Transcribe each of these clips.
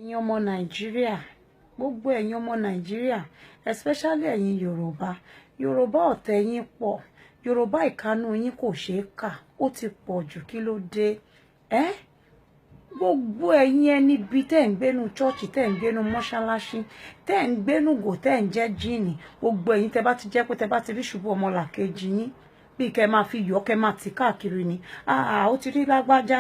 Ẹ̀yin ọmọ Nàìjíríà, gbogbo ẹ̀yin ọmọ Nàìjíríà, especially ẹ̀yin Yorùbá ọ̀tẹ̀ yín pọ̀, Yorùbá ìkánú yín kò ṣeé kà, ó ti pọ̀ jù, kí ló dé? Gbogbo ẹ̀yin ẹni bí tẹ́ ń gbénu chọ́ọ̀chì, tẹ́ ń gbénu mọ́ṣáláṣí, tẹ́ ń gbénu gò, tẹ́ ń jẹ́ jíìnì, gbogbo ẹ̀yin tẹ́ bá ti jẹ́ pé tẹ́ bá ti rí ṣubú ọmọlàkejì yín, bí kẹ́ máa fi yọ̀ kẹ́ máa tì káàkiri ni. Ó ti rí lágbájá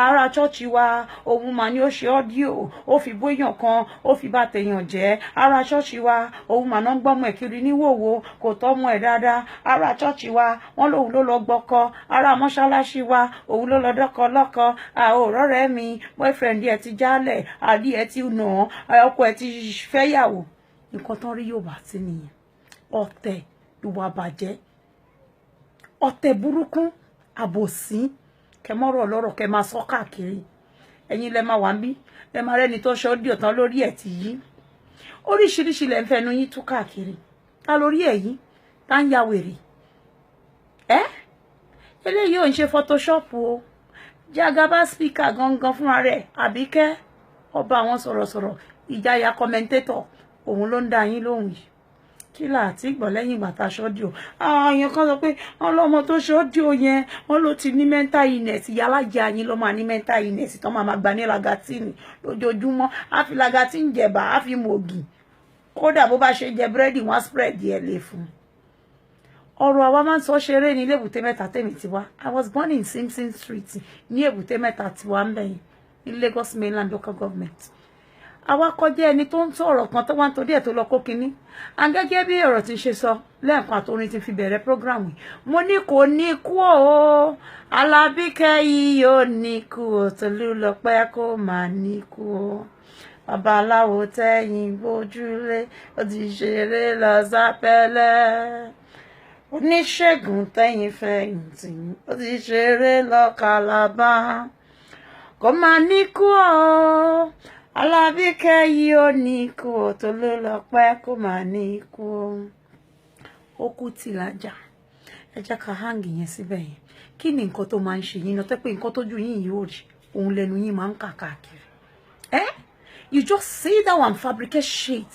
ará chọ́ọ̀chì wa, òun mà ní ó ṣe ọ́díò, ó fi bóyàn kan, ó fi bá tèèyàn jẹ́. Ará chọ́ọ̀chì wa, òun mà náà ń gbọ́mọ ẹ̀ kiri níwòwò, kò tọ́mọ ẹ̀ dáadáa. Ará chọ́ọ̀chì wa, wọ́n lòun ló lọ gbọ́kọ. Ará mọ́ṣáláṣí wa, òun ló lọ dọ́kọ lọ́kọ. Ọ̀rẹ́ mi, boyfriend ẹ̀ ti jálẹ̀, àdí ẹ̀ ti nà án, ọkọ ẹ̀ ti fẹ́yàwó. Nǹkan tán rí Yorùbá sí nìyẹn. Ọ̀tẹ̀, ìwà bàjẹ́, ọ̀tẹ̀ burúkú, àbòsí, kẹmọ́rọ̀ lọ́rọ̀ kẹ máa sọ káàkiri. Ẹ̀yin lẹ máa wà ń bí, lẹ máa rẹ́ni tó ṣe ọ́díò tán lórí ẹ̀ ti yí. Oríṣiríṣi lẹ ń fẹnu yín tú káàkiri. Ta lórí ẹ̀ yìí? Ta ń ya wèrè? Eléyìí ò ń ṣe photoshop o. Jagaba speaker gangan fúnra rẹ̀, Abike, ọba àwọn sọ̀rọ̀sọ̀rọ̀, ìjayà commentator, òun ló ń dá yín lóhùn yìí. Kí là àti ìgbọ̀ lẹ́yìn ìgbà tá a ṣọ́díò. Èèyàn kan sọ pé ọlọ́mọ tó ṣọ́díò yẹn wọ́n ló ti ní mental illness. Yálàjẹ́ yín ló máa ní mental illness tán máa gbà ní lagatine lójoojúmọ́. A fi lagatine jẹ̀bà, a fi mògì. Kódà bó bá ṣe jẹ búrẹ́dì wọ́n á spread ẹ̀ lè fún. Ọ̀rọ̀ àwa máa ń sọ ṣeré ní ilé Èbúté Mẹ́ta tèmi ti wá. I was born in Simpson Street ní Èbúté Mẹ́ta ti wá ń bẹ̀yìn ní Lagos Mainland Local Government. Àwa kọjá ẹni tó ń sọ̀rọ̀ kan tó wá ń torí ẹ̀ tó lọ kó kinní. Gẹ́gẹ́ bí ọ̀rọ̀ ti ṣe sọ lẹ́ẹ̀kan àtòrin ti fi bẹ̀rẹ̀ program yìí. Mo ní kò ní kú o, Alábíkẹ́ yìí ò ní kú o, Tolúlọpẹ́ kò máa ní kú o. Babaláwo tẹ́yìn gbójúlé, ó ti ṣeré lọ sápẹ́lẹ́. Oníṣègùn tẹ́yìn fẹ̀yìntì, ó ti ṣeré lọ Kàlábá. Kò máa ní kú o, Alábíkẹ́ yìí ò ní kú o, Tolúlọpẹ́ kò máa ní kú o. Ó kú tì lájà. Ẹ jẹ́ ká hang yẹn síbẹ̀ yẹn. Kí ni nǹkan tó máa ń ṣe yín náà tẹ́ pé nǹkan tójú yín yìí ò rí, òun lẹ́nu yín máa ń kà káàkiri. You just sit down and fabricate shit.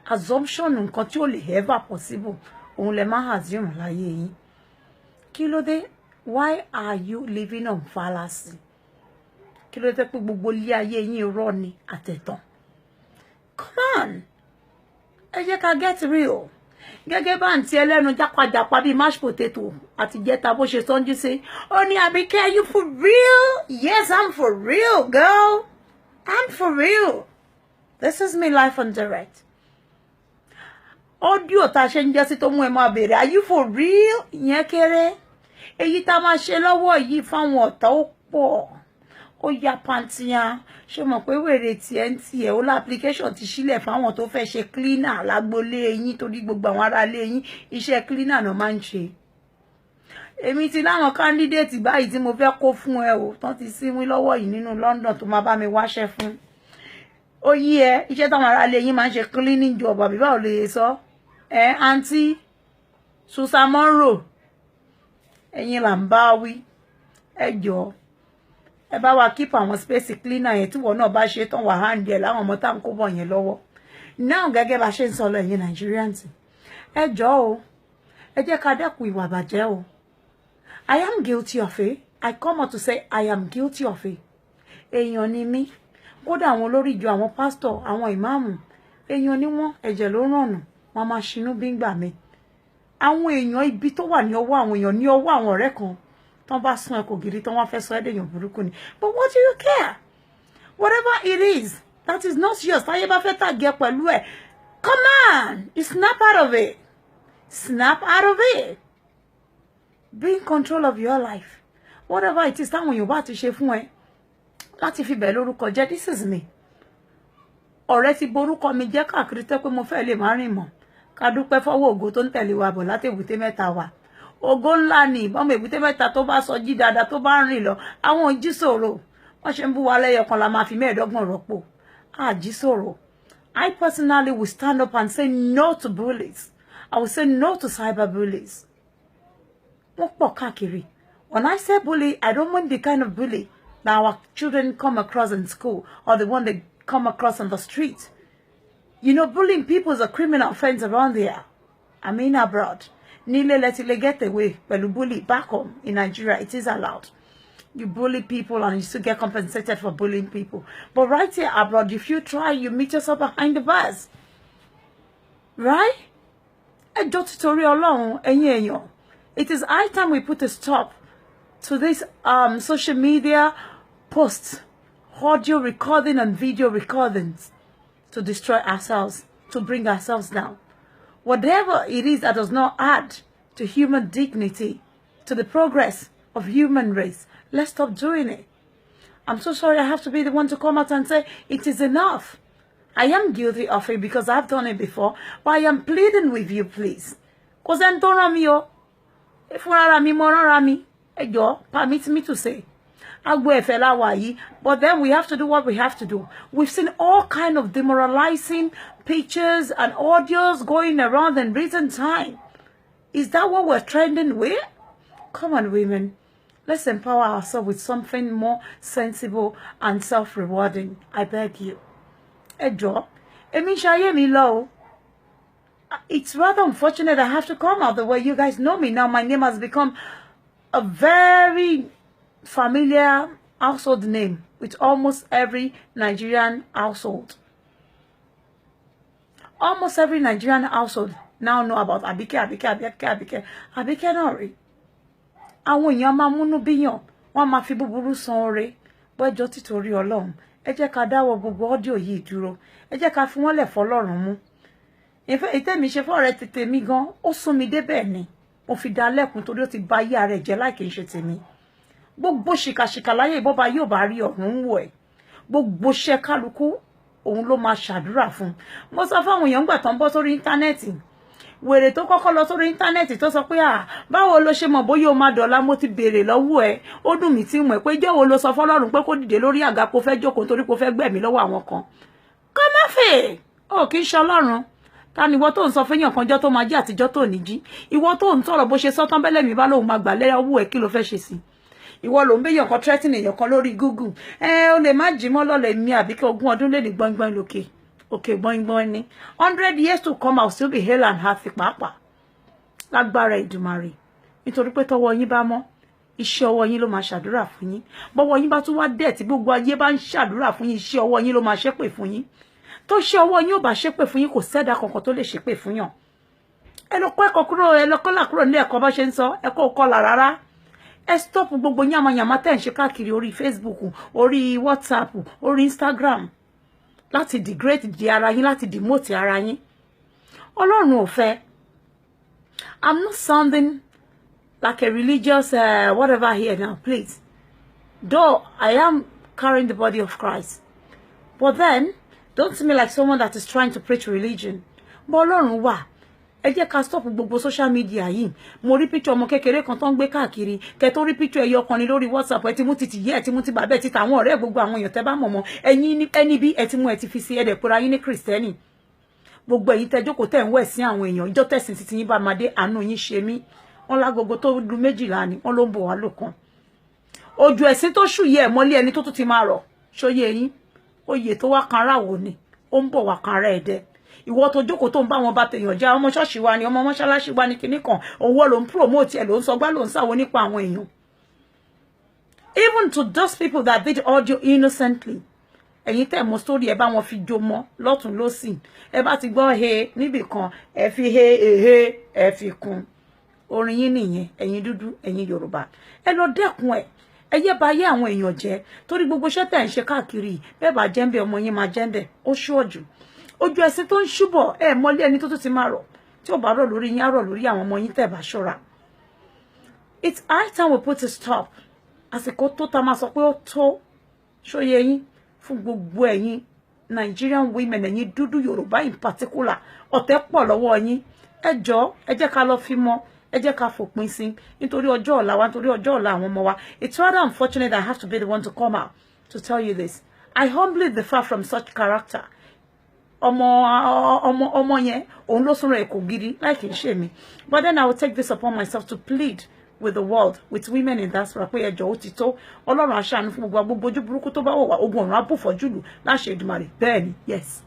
Assumption nǹkan tí ò lè ever possible. Òun lẹ máa assume láyé yín. Kí ló dé? Why are you living on fallacy? Kí ló dé pé gbogbo ilé ayé yín irọ́ ni àtẹ̀tàn? Come on. Ẹ jẹ́ ká get real. Gẹ́gẹ́ bá àǹtí ẹlẹ́nu jápajàpa bíi mashed potato àti jẹta bó ṣe sọ́njú sí. Ó ní Abike, are you for real? Yes, I'm for real, girl. I'm for real. This is me live on direct. Audio tá ṣe ń jẹ́ sí tó mú ẹ máa bèèrè, are you for real? Ìyẹn kéré. Èyí tá máa ṣe lọ́wọ́ yìí fáwọn ọ̀tá ó pọ̀. Ó ya pantiyan. Ṣé mọ̀ pé wèrè tiẹ̀ ń tiẹ̀ ó lá application ti sílẹ̀ fáwọn tó fẹ́ ṣe cleaner lágbolé yín torí gbogbo àwọn ará ilé yín iṣẹ́ cleaner náà máa ń ṣe. Èmi ti láwọn candidate báyìí tí mo fẹ́ kó fún ẹ o tán ti síwín lọ́wọ́ yìí nínú London tó máa bá mi wáṣẹ́ fún. Ó yí ẹ iṣẹ́ táwọn ará ilé yín máa ń ṣe cleaning job àbí báwo lè sọ? Aunty Susan Monroe, ẹ̀yin là ń bá wí. Ẹ jọ̀ọ́ ẹ bá wa keep àwọn space cleaner yẹn tí wọ́n náà bá ṣe tán wà hand ẹ̀ láwọn ọmọ tá ń kó bọ̀ yẹn lọ́wọ́. Now gẹ́gẹ́ bá ṣe ń sọ lọ ẹ̀yin Nigerians. Ẹ jọ̀ọ́ o, ẹ jẹ́ ká dẹ́kun ìwà bàjẹ́ o. I am guilty of it. I come out to say I am guilty of it. Èèyàn ni mí. Kódà àwọn olórí ìjọ, àwọn pastor, àwọn ìmáàmù, èèyàn ni wọ́n, ẹ̀jẹ̀ ló rànù, wọ́n máa ṣinú bí ń gbà mí. Àwọn èèyàn ibi tó wà ní ọwọ́ àwọn èèyàn ní ọwọ́ àwọn ọ̀rẹ́ kan tán bá sún ẹ kò gidi tán wá fẹ́ sọ ẹ́ dèèyàn burúkú ni. But what do you care? Whatever it is, that is not yours. Táyé bá fẹ́ tàgé pẹ̀lú ẹ̀. Come on, you snap out of it. Snap out of it. Be in control of your life. Whatever it is táwọn èèyàn bá ti ṣe fún ẹ láti fi bẹ̀ lórúkọ jẹ́, this is me. Ọ̀rẹ́ ti borúkọ mi jẹ́ káàkiri tẹ́ pé mo fẹ́ lè má rìn mọ́. Ká dúpẹ́ fọ́wọ́ ògo tó ń tẹ̀lé wa bọ̀ láti Èbúté Mẹ́ta wa. Ògo ńlá ni ìbọn Èbúté Mẹ́ta tó bá sọ jí dáadáa tó bá ń rìn lọ. Àwọn jí sọ̀rọ̀. Wọ́n ṣe ń bú wa lẹ́yọ kan la máa fi 25 rọ́pò. Jí sọ̀rọ̀. I personally will stand up and say no to bullies. I will say no to cyber bullies. Wọ́n pọ̀ káàkiri. When I say bully, I don't mean the kind of bully that our children come across in school or the one they come across on the street. You know, bullying people is a criminal offense around here. I mean abroad. Nile let it get away. But you bully back home in Nigeria, it is allowed. You bully people and you still get compensated for bullying people. But right here abroad, if you try, you meet yourself behind the bars. Right? It is high time we put a stop to this social media posts, audio recording and video recordings to destroy ourselves, to bring ourselves down. Whatever it is that does not add to human dignity, to the progress of human race, let's stop doing it. I'm so sorry I have to be the one to come out and say it is enough. I am guilty of it because I've done it before, but I am pleading with you, please. Because then don't me, if permit me to say. But then we have to do what we have to do. We've seen all kind of demoralizing pictures and audios going around in recent time. Is that what we're trending with? Come on, women. Let's empower ourselves with something more sensible and self-rewarding. I beg you. It's rather unfortunate I have to come out the way you guys know me now. My name has become a very familiar household name with almost every Nigerian household. Almost every Nigerian household now know about Abike. Abike náà rí. Àwọn èèyàn máa múnú bíyàn, wọ́n máa fi búburú san oore. Bọ́jọ́ títorí Ọlọ́run, ẹ jẹ́ ká dáwọ́ gbogbo audio yìí dúró. Ẹ jẹ́ ká fi wọ́n lẹ̀ fọ́lọ́run mú. Ìfẹ́ ìtẹ́mi ṣe fọ́ọ̀rẹ́ tètè mi gan, ó sún mi débẹ̀ ni. Mo fi dá lẹ́kùn torí ó ti ba ayé ara ẹ̀ jẹ́ láì kì í ṣe tèmi. Gbogbo ṣìkàṣìkà láyé ìbọ́ba yóò bá rí ọ̀run wò ẹ̀. Gbogbo ṣẹ́ kálukú òun ló máa ṣàdúrà fún. Mo sọ fáwọn èèyàn gbà tán bọ́ sórí íńtánẹ́ẹ̀tì. Wèrè tó kọ́kọ́ lọ sórí íńtánẹ́ẹ̀tì tó sọ pé báwo ló ṣe mọ̀ bóyá o máa dọ̀la, mo ti béèrè lọ́wọ́ ẹ̀. Ó dùn mí tí mo pé jẹ́ wo ló sọ fọ́lọ́run pé kó dìde lórí àga kó fẹ́ jókòó torí kó fẹ́ gbẹ̀mí lọ́wọ́ àwọn kan. Kọ́ má fè ó kì í ṣe Ọlọ́run. Ta ni ìwọ tó ń sọ fẹ́yàn kanjọ́ tó máa jí àtijọ́ tó ní jí? Ìwọ tó ń sọ̀rọ̀ bó ṣe sọ tán bẹ́lẹ̀ mi bá lóun máa gbà lọ́wọ́ ẹ̀, kí ló fẹ́ ṣe sí? Ìwọ ló ń béèyàn kan threatening èèyàn kan lórí Google. O lè má jí mọ́ lọ́lẹ̀ mi Àbíkẹ́ 20 ọdún lè ní gbọ́ngbọ́n lókè. Okay, gbọ́ngbọ́n ni. 100 years to come, I'll still be hale and healthy pàápàá. Lágbára Ìdùmarè. Nítorí pé tọwọ́ yín bá mọ́, iṣẹ́ ọwọ́ yín ló máa ṣàdúrà fún yín. Bọ́wọ́ yín bá tún wá dẹ̀ tí gbogbo ayé bá ń ṣàdúrà fún yín, iṣẹ́ ọwọ́ yín ló máa ṣépè fún yín. Tó ṣe ọwọ́ yín ò bá ṣépè fún yín, kò sẹ́dá kankan tó lè ṣépè fún yàn. Ẹ lọ kọ́ ẹ̀kọ́ kúrò, ẹ lọ kọ́là kúrò ní ẹ̀kọ́ bá ṣe ń sọ, ẹ kọ́ kọ́là rárá. Ẹ stop gbogbo yamayama tẹ́ ń ṣe káàkiri orí Facebook, orí WhatsApp, orí Instagram. Láti degrade di ara yín, láti demote ara yín. Ọlọ́run ò fẹ́. I'm not sounding like a religious whatever here now, please. Though I am carrying the body of Christ. But then, don't see me like someone that is trying to preach religion. But Ọlọ́run wà. Ẹ jẹ́ ká stop gbogbo social media yìí. Mo rí picture ọmọ kékeré kan tó ń gbé káàkiri. Kẹ́ tó rí picture ẹyọ kan ní lórí WhatsApp, ẹ ti mú titi yẹ, ẹ ti mú ti bàbá, ẹ ti tàwọn ọ̀rẹ́ gbogbo àwọn èèyàn tẹ́ bá mọ̀ mọ́. Ẹ̀yin ẹni bí ẹ ti mú ẹ ti fi sí ẹ̀dẹ̀ pera yín ní Kristẹni. Gbogbo ẹ̀yin tẹ́ jókòó tẹ́ ń wẹ̀ sí àwọn èèyàn. Ìjọ tẹ̀sìn titi yín bá máa dé, àánú yín ṣe mí. Wọ́n lágogo tó lu 12 ni, wọ́n ló ń bọ̀ wá lókan. Ojú ẹ̀sìn tó ṣù yẹ mọ́lé ẹni tó tún ti máa rọ̀. Ṣóyé yín. Oyè tó wá kan ráwo ni. Ó ń bọ̀ wá kan rẹ̀ ẹ̀dẹ̀. Ìwọ tó jókòó tó ń bá wọn bá tèèyàn jẹ́, ọmọ ṣọ́ọ̀ṣì wa ni, ọmọ mọ́ṣáláṣí wa ni kinní kan. Òun ló ń promote ẹ̀, ló ń sọgbá, ló ń sàwọ́ nípa àwọn èèyàn. Even to those people that did audio innocently. Ẹ̀yin tẹ́ mọ̀ story ẹ bá wọn fi jó mọ́ lọ́tùn lósì. Ẹ bá ti gbọ́ he níbì kan, ẹ fi he ẹ fi kún. Orin yín nìyẹn, ẹ̀yin dúdú, ẹ̀yin Yorùbá. Ẹ lọ dẹ́kun ẹ̀. Ẹ yé bá yé àwọn èèyàn jẹ́ torí gbogbo iṣẹ́ tẹ́ ń ṣe káàkiri. Bẹ́ẹ̀ bá jẹ́ ń bẹ ọmọ yín máa jẹ́ ń bẹ. Ó ṣọ́ọ̀jù. Ojú ẹ̀sìn tó ń ṣúbọ̀ ẹ mọ́lé ẹni tó tún ti máa rọ̀. Tí ó bá rọ̀ lórí yín á rọ̀ lórí àwọn ọmọ yín tẹ́ bá ṣọ́ra. It's high time we put a stop. Àsìkò tó ta máa sọ pé ó tó. Ṣóyé yín fún gbogbo ẹ̀yin Nigerian women, ẹ̀yin dúdú Yorùbá in particular. Ọ̀tẹ̀ pọ̀ lọ́wọ́ yín. Ẹ jọ̀ọ́, ẹ jẹ́ ká lọ fi mọ́. Ẹ jẹ́ ká fòpin sí nítorí ọjọ́ ọ̀la wa, nítorí ọjọ́ ọ̀la àwọn ọmọ wa. It's rather unfortunate I have to be the one to come out to tell you this. I humbly differ from such character. Ọmọ yẹn òun ló súnra ẹ̀kọ́ gidi láì kìí ṣe mi. But then I will take this upon myself to plead with the world, with women in diaspora, pé ẹjọ́ ó ti tó. Ọlọ́run á ṣàánú fún gbogbo ojú burúkú tó bá wọ̀ wá, ogun ọ̀run á bù fọ́jú lù láṣẹ Èdùmàrè. Bẹ́ẹ̀ ni, yes.